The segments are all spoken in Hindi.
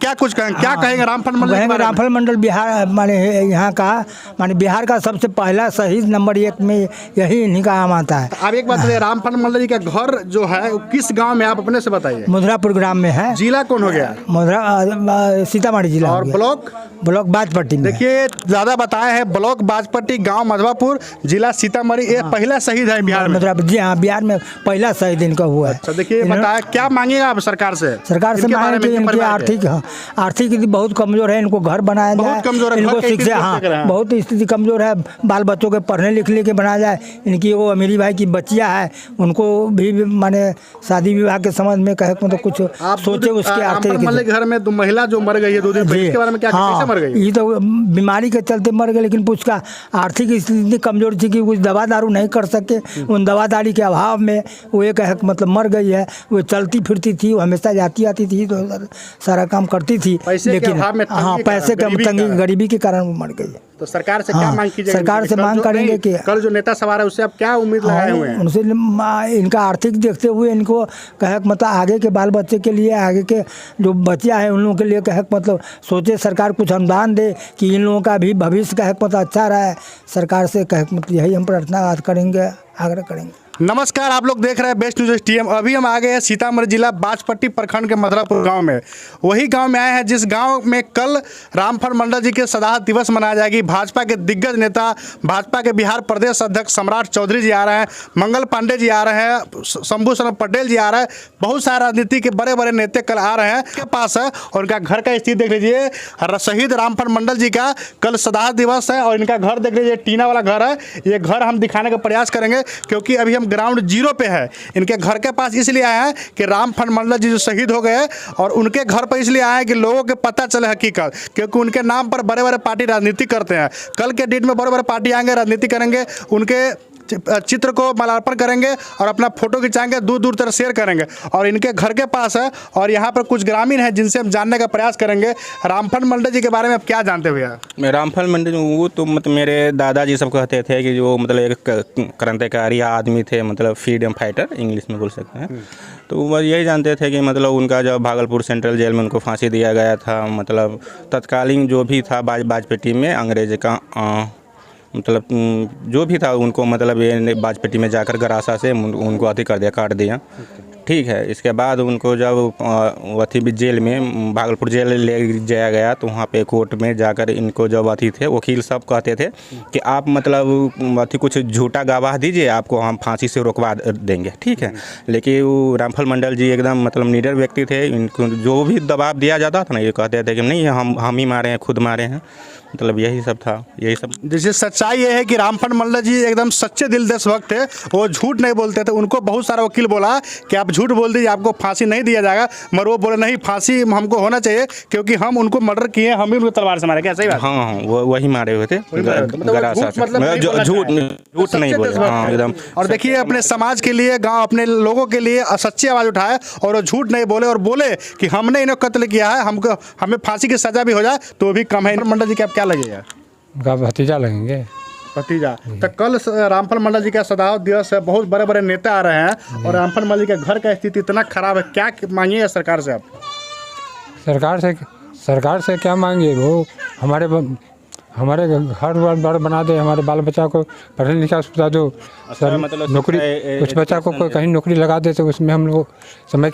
क्या कुछ क्या कहेंगे रामफल मंडल? रामफल मंडल बिहार माने यहाँ का माने बिहार का सबसे पहला शहीद नंबर 1 में यही इन्हीं का नाम आता है। अब एक बात बताइए, रामफल मंडल जी का घर जो है वो किस गांव में, आप अपने से बताइए। मधुरापुर ग्राम में है। जिला कौन हो गया? सीतामढ़ी जिला। और ब्लॉक बाजपट्टी में। देखिए ज़्यादा बताए हैं, ब्लॉक बाजपट्टी, गांव मधवापुर, जिला सीतामढ़ी। ये पहला शहीद है बिहार में। जी हाँ, बिहार में पहला शहीद इनका हुआ है। अच्छा देखिए, बताया क्या मांगेगा आप सरकार से? सरकार से मांगे कि इनकी आर्थिक स्थिति बहुत कमजोर है, इनको घर बनाया जाए। बहुत कमजोर है, इनको शिक्षा, हाँ बहुत स्थिति कमजोर है, बाल बच्चों के पढ़ने लिखने के बनाया जाए। इनकी वो अमीरी भाई की बच्चियाँ है, उनको भी माने शादी विवाह के संबंध में कहे तो कुछ सोचे उसके आर्थिक। घर में 2 महिला जो मर गई है 2 दिन पहले, इसके बारे में क्या, कैसे मर गई? ये तो बीमारी के चलते मर गए, लेकिन उसका आर्थिक स्थिति कमजोर थी कि कुछ दवा दारू नहीं कर सके। उन दवा दारी के अभाव में वो एक मतलब मर गई है। वो चलती फिरती थी, वो हमेशा जाती आती थी, तो सारा काम करती थी, लेकिन हाँ पैसे कम तंगी गरीबी के कारण वो मर गई है। तो सरकार से क्या मांग कीजिएगा? सरकार से मांग करेंगे कि कल जो नेता सवार है उससे आप क्या उम्मीद लगाए हुए हैं? उनसे इनका आर्थिक देखते हुए इनको कहे मतलब आगे के बाल बच्चे के लिए, आगे के जो बच्चियाँ हैं उन लोगों के लिए कहे मतलब सोचे सरकार कुछ अनुदान दे कि इन लोगों का भी भविष्य कहे मतलब अच्छा रहा है। सरकार से कहे मतलब यही हम प्रार्थना करेंगे, आग्रह करेंगे। नमस्कार, आप लोग देख रहे हैं बेस्ट न्यूज टीएम। अभी हम आ गए हैं सीतामढ़ी जिला बाजपट्टी प्रखंड के मधुरापुर गांव में। वही गांव में आए हैं जिस गांव में कल रामफल मंडल जी के शहादत दिवस मनाया जाएगी। भाजपा के दिग्गज नेता, भाजपा के बिहार प्रदेश अध्यक्ष सम्राट चौधरी जी आ रहे हैं, मंगल पांडे जी आ रहे हैं, शंभू शरण पटेल जी आ रहे हैं, बहुत सारे राजनीति के बड़े बड़े नेता कल आ रहे हैं के पास है। और इनका घर का स्थिति देख लीजिए, शहीद रामफल मंडल जी का कल शहादत दिवस है और इनका घर देख लीजिए, टीना वाला घर है। ये घर हम दिखाने का प्रयास करेंगे क्योंकि अभी ग्राउंड जीरो पे है। इनके घर के पास इसलिए आए हैं कि रामफल मंडल जी जो शहीद हो गए, और उनके घर पर इसलिए आए हैं कि लोगों के पता चले हकीकत, क्योंकि उनके नाम पर बड़े बड़े पार्टी राजनीति करते हैं। कल के डेट में बड़े बड़े पार्टी आएंगे, राजनीति करेंगे, उनके चित्र को माल्यार्पण करेंगे और अपना फोटो खिंचाएंगे, दूर दूर तक शेयर करेंगे। और इनके घर के पास है और यहाँ पर कुछ ग्रामीण हैं जिनसे हम जानने का प्रयास करेंगे। रामफल मंडल जी के बारे में आप क्या जानते हुए? मैं रामफल मंडल वो तो मतलब मेरे दादाजी सब कहते थे कि जो मतलब एक क्रांतिकारी आदमी थे, मतलब फ्रीडम फाइटर इंग्लिश में बोल सकते हैं। तो वो यही जानते थे कि मतलब उनका जब भागलपुर सेंट्रल जेल में उनको फांसी दिया गया था, मतलब तत्कालीन जो भी था बाजपट्टी में अंग्रेज का मतलब जो भी था उनको मतलब ये बाजपट्टी में जाकर गरासा से उनको अति कर दिया, काट दिया। ठीक है, इसके बाद उनको जब अथी भी जेल में भागलपुर जेल ले जाया गया तो वहाँ पे कोर्ट में जाकर इनको जब अथी थे वकील सब कहते थे कि आप मतलब अथी कुछ झूठा गवाह दीजिए, आपको हम फांसी से रोकवा देंगे। ठीक है, लेकिन वो रामफल मंडल जी एकदम मतलब निडर व्यक्ति थे। इनको जो भी दबाव दिया जाता था ना, ये कहते थे कि नहीं हम ही मारे हैं, खुद मारे हैं। मतलब यही सब था, यही सब। जैसे सच्चाई ये है कि रामफल मंडल जी एकदम सच्चे दिल देशभक्त थे, वो झूठ नहीं बोलते थे। उनको बहुत सारा वकील बोला कि आप झूठ बोल दीजिए, आपको फांसी नहीं दिया जाएगा, मगर वो बोले नहीं, फांसी हमको होना चाहिए क्योंकि हम उनको मर्डर किए, हम ही उनको तलवार से मारे। क्या सही बात? हाँ, वही मारे हुए थे, झूठ नहीं बोले एकदम। और देखिए अपने समाज के लिए, गाँव अपने लोगों के लिए सच्ची आवाज़ उठाए और वो झूठ नहीं बोले और बोले कि हमने इन्हें कत्ल किया है, हमको हमें फांसी की सजा भी हो जाए तो भी कम है। मंडल जी क्या क्या लगेगा? उनका भतीजा लगेंगे। भतीजा। तो कल रामफल मंडल जी का शहादत दिवस है, बहुत बड़े बड़े नेता आ रहे हैं और रामफल मंडल जी के घर का स्थिति इतना खराब है, क्या मांगिए सरकार से आप? सरकार से क्या मांगे? वो हमारे घर बार बना दे, हमारे बाल बच्चा को पढ़ने लिखा सुविधा दो, सर मतलब नौकरी, कुछ बच्चा को कहीं नौकरी लगा दे तो उसमें हम लोग समय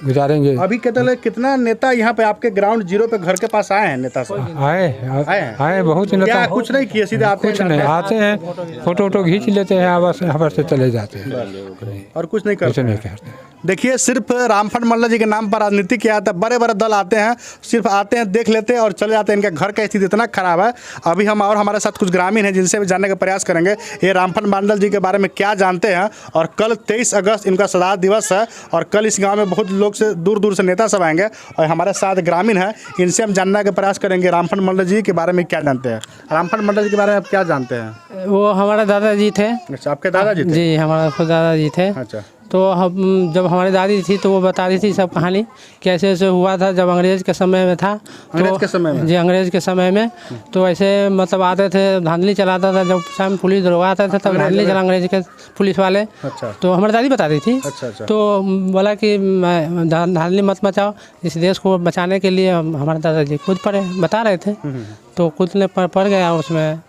गुजारेंगे। अभी कितना नेता यहाँ पे आपके ग्राउंड जीरो पे घर के पास आए हैं? नेता सब आए बहुत नेता। कुछ नहीं किए, सीधे आप कुछ नहीं, आते हैं फोटो वोटो खींच लेते हैं, हवा से चले जाते हैं और कुछ नहीं करते। देखिए सिर्फ रामफल मंडल जी के नाम पर राजनीति किया जाता है, बड़े बड़े दल आते हैं, सिर्फ आते हैं, देख लेते हैं और चले जाते हैं। इनके घर का स्थिति इतना खराब है। अभी हम और हमारे साथ कुछ ग्रामीण हैं जिनसे भी जानने का प्रयास करेंगे ये रामफल मंडल जी के बारे में क्या जानते हैं। और कल 23 अगस्त इनका शहादत दिवस है और कल इस गाँव में बहुत लोग से दूर दूर से नेता सब आएंगे और हमारे साथ ग्रामीण हैं, इनसे हम जानने का प्रयास करेंगे रामफल मंडल जी के बारे में क्या जानते हैं। रामफल मंडल जी के बारे में आप क्या जानते हैं? वो हमारे दादाजी थे। अच्छा, आपके दादाजी थे? जी, हमारे खुद दादाजी थे। अच्छा, तो हम जब हमारी दादी थी तो वो बता रही थी सब कहानी कि ऐसे ऐसे हुआ था जब अंग्रेज़ के समय में था। अंग्रेज के समय में? जी, अंग्रेज़ के समय में तो ऐसे मतलब आते थे, धांधली चलाता था। जब शाम पुलिस दरोगा आता था तब धांधली चला अंग्रेज़ के पुलिस वाले। अच्छा। तो हमारी दादी बता रही थी। अच्छा। तो बोला कि धांधली मत मचाओ, इस देश को बचाने के लिए हमारे दादाजी खुद बता रहे थे। तो खुद ने पढ़ गया, उसमें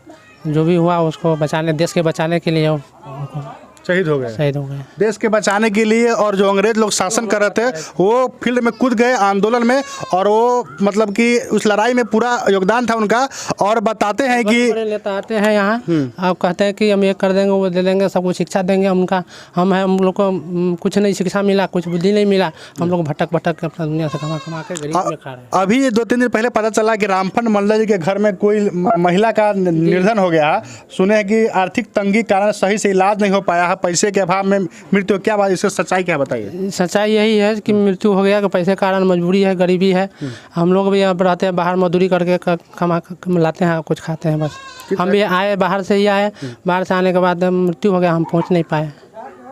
जो भी हुआ उसको बचाने, देश के बचाने के लिए शहीद हो गए। शहीद हो गए। देश के बचाने के लिए, और जो अंग्रेज लोग शासन कर रहे थे वो फील्ड में कूद गए आंदोलन में, और वो मतलब कि उस लड़ाई में पूरा योगदान था उनका। और बताते हैं कि बड़े नेता आते हैं यहाँ, आप कहते हैं कि हम ये कर देंगे, वो दे देंगे, सबको शिक्षा देंगे। हम लोग को कुछ नहीं शिक्षा मिला, कुछ बुद्धि नहीं मिला। हम लोग भटक के अपना दुनिया से कमा के गरीब में खा रहे हैं। अभी 2-3 दिन पहले पता चला कि रामफल मंडल जी के घर में कोई महिला का निर्धन हो गया। सुने हैं कि आर्थिक तंगी कारण सही से इलाज नहीं हो पाया है, पैसे के अभाव में मृत्यु। क्या बात, इसकी सच्चाई क्या बताइए? सच्चाई यही है कि मृत्यु हो गया कि पैसे के कारण, मजबूरी है, गरीबी है। हम लोग भी यहाँ पर रहते हैं, बाहर मजदूरी करके कमा लाते हैं, कुछ खाते हैं बस। हम भी आए, बाहर से ही आए, बाहर से आने के बाद मृत्यु हो गया, हम पहुँच नहीं पाए।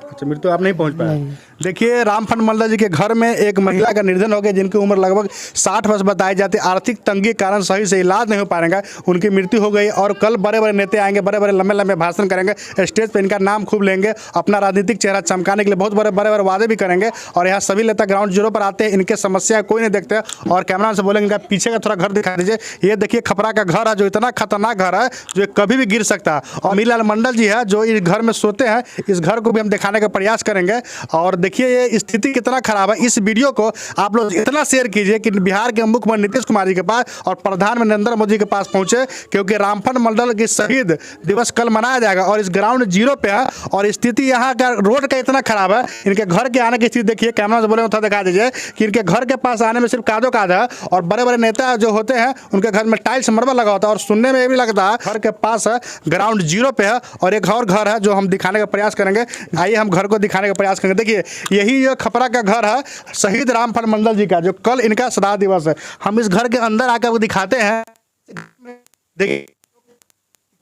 अच्छा, मृत्यु आप नहीं पहुंच पाए। देखिए, रामफल मंडल जी के घर में एक महिला का निधन हो गया जिनकी उम्र लगभग 60 वर्ष बताई जाती है। आर्थिक तंगी के कारण सही से इलाज नहीं हो पाएगा, उनकी मृत्यु हो गई। और कल बड़े बड़े नेता आएंगे, बड़े बड़े लंबे भाषण करेंगे, स्टेज पे इनका नाम खूब लेंगे, अपना राजनीतिक चेहरा चमकाने के लिए बहुत बड़े वादे भी करेंगे। और यहाँ सभी नेता ग्राउंड जीरो पर आते हैं, इनके समस्या कोई नहीं देखते। और कैमरा से बोलेंगे इनका पीछे का थोड़ा घर दिखा दीजिए। ये देखिए खपरा का घर है, जो इतना खतरनाक घर है जो कभी भी गिर सकता है। और मीलाल मंडल जी है जो इस घर में सोते हैं, इस घर को भी हम दिखाने का प्रयास करेंगे। और देखिए ये स्थिति कितना खराब है। इस वीडियो को आप लोग इतना शेयर कीजिए कि बिहार के मुख्यमंत्री नीतीश कुमार जी के पास और प्रधानमंत्री नरेंद्र मोदी के पास पहुंचे, क्योंकि रामफल मंडल के शहीद दिवस कल मनाया जाएगा। और इस ग्राउंड जीरो पे है, और स्थिति यहाँ का रोड का इतना खराब है। इनके घर के आने की स्थिति देखिए, कैमरा से बोले उठा दिखा दीजिए कि इनके घर के पास आने में सिर्फ कादो काद है। और बड़े बड़े नेता जो होते हैं उनके घर में टाइल्स मरबा लगा होता है। और सुनने में ये भी लगता है घर के पास है, ग्राउंड जीरो पे है। और एक और घर है जो हम दिखाने का प्रयास करेंगे। आइए हम घर को दिखाने का प्रयास करेंगे। देखिए यही जो खपरा का घर है शहीद रामफल मंडल जी का, जो कल इनका श्राद्ध दिवस है। हम इस घर के अंदर आकर वो दिखाते हैं। देखिए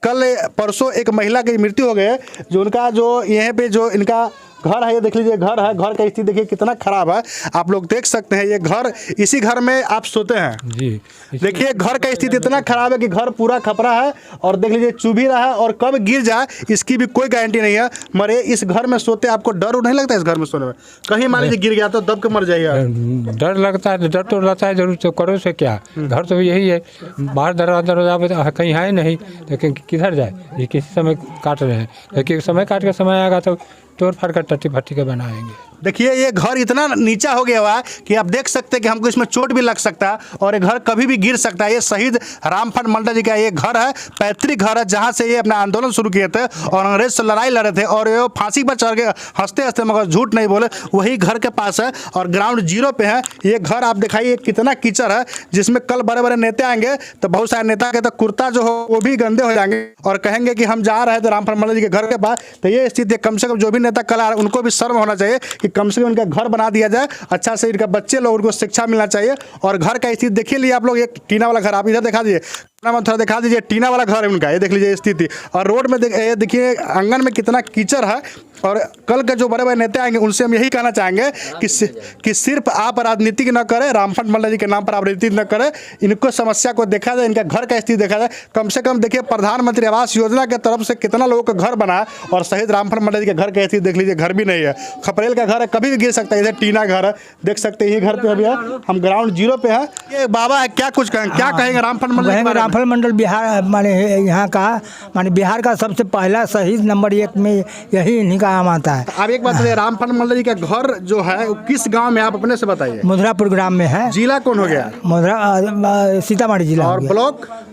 कल परसों एक महिला की मृत्यु हो गई है, जो उनका जो यहाँ पे जो इनका घर है, ये देख लीजिए घर है। घर का स्थिति देखिए कितना खराब है, आप लोग देख सकते हैं। ये घर, इसी घर में आप सोते हैं जी। देखिए घर का स्थिति इतना खराब है कि घर पूरा खपरा है। और देख लीजिए चुभ ही रहा है, और कब गिर जाए इसकी भी कोई गारंटी नहीं है। मरे इस घर में सोते आपको डर नहीं लगता? इस घर में सोने में कहीं मान लीजिए गिर गया तो दब के मर जाइएगा। डर लगता है, डर तो रहता है जरूर, तो करो से क्या। घर तो यही है, बाहर दरवाजा कहीं है नहीं, लेकिन किधर जाए, ये किसी समय काट रहे हैं। लेकिन समय काट के समय आएगा तो तोड़ फाड़ कर टट्टी फट्टी के बनाएंगे। देखिए ये घर इतना नीचा हो गया हुआ है कि आप देख सकते हैं कि हमको इसमें चोट भी लग सकता है, और ये घर कभी भी गिर सकता है। ये शहीद रामफल मंडल जी का ये घर है, पैतृक घर है, जहाँ से ये अपना आंदोलन शुरू किए थे और अंग्रेज से लड़ाई लड़े थे। और ये फांसी पर चढ़ के हंसते हंसते, मगर झूठ नहीं बोले, वही घर के पास है और ग्राउंड जीरो पे है। ये घर आप दिखाइए कितना कीचड़ है, जिसमें कल बड़े बड़े नेता आएंगे तो बहुत सारे नेता के तो कुर्ता जो हो वो भी गंदे हो जाएंगे, और कहेंगे कि हम जा रहे थे रामफल मंडल जी के घर के पास। तो ये स्थिति कम से कम जो भी नेता कल आ रहे हैं उनको भी शर्म होना चाहिए कि कम से कम इनका घर बना दिया जाए अच्छा से। इनका बच्चे लोग, उनको शिक्षा मिलना चाहिए। और घर का स्थिति देखिए लिए आप लोग, एक टीना वाला घर, आप इधर दिखा दीजिए, थोड़ा दिखा दीजिए, टीना वाला घर है उनका। ये देख लीजिए स्थिति। और रोड में देखिए आंगन में कितना कीचड़ है। और कल के जो बड़े बड़े नेता आएंगे उनसे हम यही कहना चाहेंगे कि सिर्फ आप राजनीति न करें, रामफल मंडल जी के नाम पर आप राजनीति न करें, इनको समस्या को देखा जाए, इनका घर का स्थिति देखा जाए। कम से कम देखिए प्रधानमंत्री आवास योजना के तरफ से कितना लोगों का घर बना, और शहीद रामफल मंडल जी के घर का स्थिति देख लीजिए, घर भी नहीं है, खपरेल का घर है, कभी भी गिर सकता है। इधर टीना घर है, देख सकते हैं। ये घर पे अभी है, हम ग्राउंड जीरो पे है। ये बाबा है, क्या कुछ कहेंगे, क्या कहेंगे रामफल मंडल? रामफल मंडल बिहार माने यहाँ का, माने बिहार का सबसे पहला शहीद नंबर 1 में यही इन्हीं का नाम आता है। आप एक बात बताइए, रामफल मंडल जी का घर जो है किस गांव में, आप अपने से बताइए। मधुरापुर ग्राम में है। जिला कौन हो गया? सीतामढ़ी जिला। और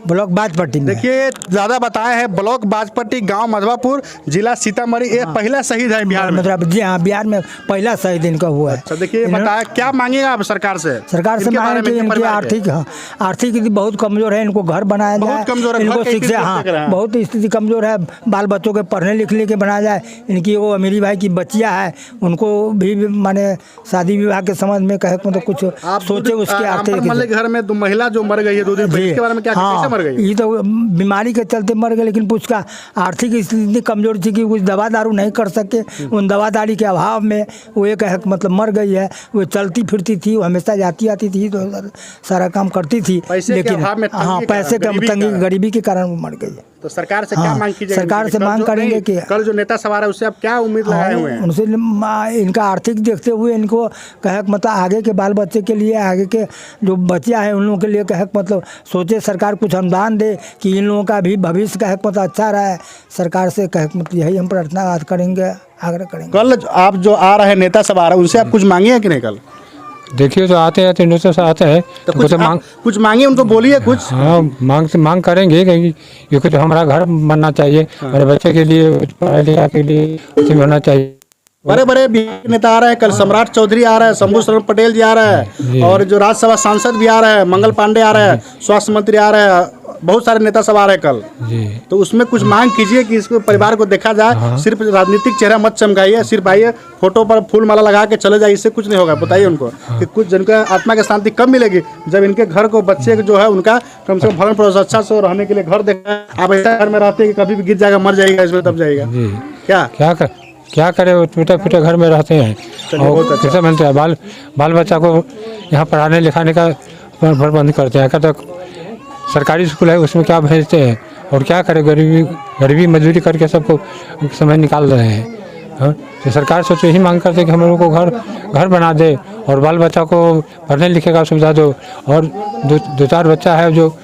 ब्लॉक बाजपट्टी में। देखिए ज़्यादा बताए हैं, ब्लॉक बाजपट्टी, गांव मधवापुर, जिला सीतामढ़ी। ये पहला शहीद है बिहार में। जी हाँ, बिहार में पहला शहीद इनका हुआ है। अच्छा देखिए बताया, क्या मांगेगा आप सरकार से? सरकार से मांगे कि इनकी आर्थिक बहुत कमजोर है, इनको घर घर बनाया बहुत जाए, कमजोर है, घर इनको की शिक्षा, स्थिति हाँ देख रहे हैं। बहुत स्थिति कमजोर है, बाल बच्चों के पढ़ने लिखने के बनाया जाए। इनकी वो अमीरी भाई की बच्चियाँ है, उनको भी माने शादी विवाह के समझ में कहे मतलब कुछ आप सोचे उसके आते रामपुर मल्ल के घर में 2 महिला जो मर गई है 2 दिन पहले, इसके बारे में क्या कैसे मर गई? ये तो बीमारी के चलते मर गए, लेकिन उसका आर्थिक स्थिति इतनी कमजोर थी कि कुछ दवा दारू नहीं कर सके। उन दवा दारी के अभाव में वो एक है मतलब मर गई है। वो चलती फिरती थी, वो हमेशा जाती आती थी, तो सारा काम करती थी, पैसे के लेकिन अभाव में हाँ तंगी पैसे के कारण, के तंगी गरीबी के कारण वो मर गई है। तो सरकार से क्या हाँ, मांग कीजिएगा? सरकार से कल मांग जो करेंगे नहीं, कि कल जो नेता सवार है उससे आप क्या उम्मीद लगाए हुए हैं? उनसे इनका आर्थिक देखते हुए इनको कहे मतलब आगे के बाल बच्चे के लिए, आगे के जो बच्चियाँ हैं उन लोगों के लिए कहे मतलब सोचे सरकार कुछ अनुदान दे कि इन लोगों का भी भविष्य कहे मतलब अच्छा रहे। सरकार से कहे मतलब यही हम प्रार्थना करेंगे, आग्रह करेंगे। कल आप जो आ रहे नेता सब आ रहे हैं उनसे आप कुछ मांगिए कि नहीं? कल देखिए तो आते हैं तो से आते हैं तो तो कुछ मांग, कुछ मांगिए, उनको बोलिए कुछ। हाँ मांग करेंगे क्योंकि तो हमारा घर बनना चाहिए, मेरे बच्चे के लिए पढ़ाई लिखा के लिए कुछ भी होना चाहिए। बड़े बड़े बिहार नेता आ रहे हैं, कल सम्राट चौधरी आ रहे हैं, शंभू शरण पटेल जी आ रहे हैं, और जो राज्यसभा सांसद भी आ रहे हैं, मंगल पांडे आ रहे हैं, स्वास्थ्य मंत्री आ रहे हैं, बहुत सारे नेता सब आ रहे हैं कल। जी तो उसमें कुछ मांग कीजिए कि इसको परिवार को देखा जाए, सिर्फ राजनीतिक चेहरा मत चमकाइए, सिर्फ आइए फोटो पर फूल माला लगा के चले जाइए, इससे कुछ नहीं होगा। बताइए उनको कि कुछ जिनका आत्मा की शांति कब मिलेगी, जब इनके घर को बच्चे जो है उनका कम से कम भरण पोषण अच्छा से रहने के लिए घर देखा। आप ऐसा घर में रहते हैं कि कभी भी गिर जाएगा, मर जाएगा, इसमें तब जाएगा जी क्या क्या करे, वो टूटे फूटे घर में रहते हैं और कैसे मिलते हैं। बाल बच्चा को यहाँ पढ़ाने लिखाने का प्रबंध करते हैं। कहते सरकारी स्कूल है उसमें क्या भेजते हैं, और क्या करे, गरीबी मजदूरी करके सबको समय निकाल रहे हैं। हाँ, तो सरकार से तो यही मांग करते हैं कि हम लोगों को घर बना दे और बाल बच्चा को पढ़ने लिखे का सुविधा दो, और दो चार बच्चा है जो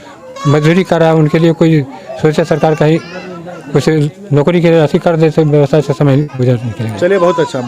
मजदूरी कर रहा है उनके लिए कोई सोचे सरकार कहीं कुछ नौकरी के लिए ऐसी कर देते व्यवस्था से समय गुजरने के लिए। चलिए बहुत अच्छा।